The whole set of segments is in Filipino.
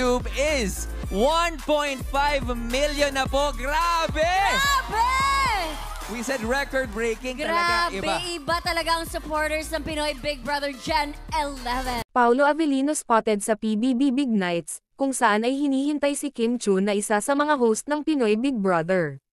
YouTube is 1.5 million na po. Grabe! Grabe! We said record-breaking talaga. Iba talaga ang supporters ng Pinoy Big Brother Gen 11. Paolo Avellino spotted sa PBB Big Nights, kung saan ay hinihintay si Kim Chu na isa sa mga host ng Pinoy Big Brother.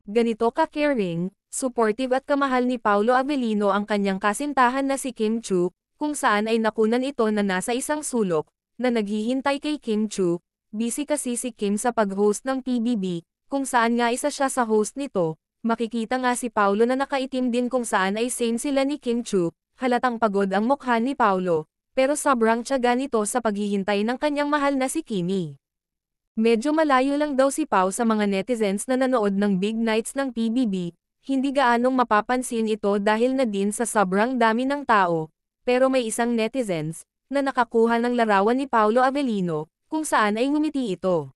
Ganito ka-caring, supportive at kamahal ni Paolo Avellino ang kanyang kasintahan na si Kim Chu, kung saan ay nakunan ito na nasa isang sulok, na naghihintay kay Kim Chu. Busy kasi si Kim sa pag-host ng PBB, kung saan nga isa siya sa host nito. Makikita nga si Paolo na nakaitim din kung saan ay same sila ni Kim Chu, halatang pagod ang mukha ni Paolo, pero sobrang tiyaga nito sa paghihintay ng kanyang mahal na si Kimi. Medyo malayo lang daw si Pao sa mga netizens na nanood ng Big Nights ng PBB, hindi gaanong mapapansin ito dahil na din sa sobrang dami ng tao, pero may isang netizens na nakakuha ng larawan ni Paolo Avellino, kung saan ay ngumiti ito.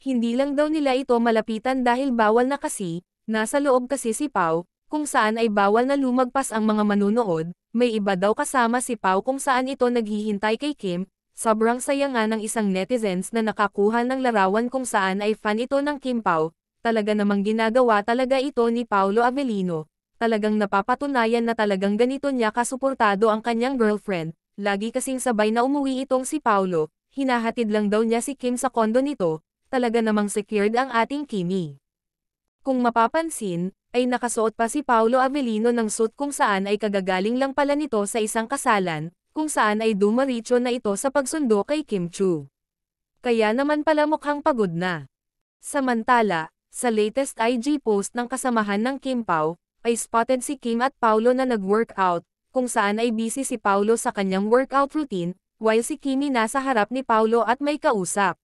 Hindi lang daw nila ito malapitan dahil bawal na kasi, nasa loob kasi si Pao, kung saan ay bawal na lumagpas ang mga manunood, may iba daw kasama si Pao kung saan ito naghihintay kay Kim. Sobrang saya nga ng isang netizens na nakakuha ng larawan kung saan ay fan ito ng Kim Pao, talaga namang ginagawa talaga ito ni Paolo Avellino, talagang napapatunayan na talagang ganito niya kasuportado ang kanyang girlfriend, lagi kasing sabay na umuwi itong si Paolo. Hinahatid lang daw niya si Kim sa kondo nito, talaga namang secured ang ating Kimi. Kung mapapansin, ay nakasuot pa si Paolo Avellino ng suit kung saan ay kagagaling lang pala nito sa isang kasalan, kung saan ay dumaritso na ito sa pagsundo kay Kim Chu. Kaya naman pala mukhang pagod na. Samantala, sa latest IG post ng kasamahan ng Kim Pao, ay spotted si Kim at Paolo na nag-workout, kung saan ay busy si Paolo sa kanyang workout routine, while si Kimi nasa harap ni Paolo at may kausap.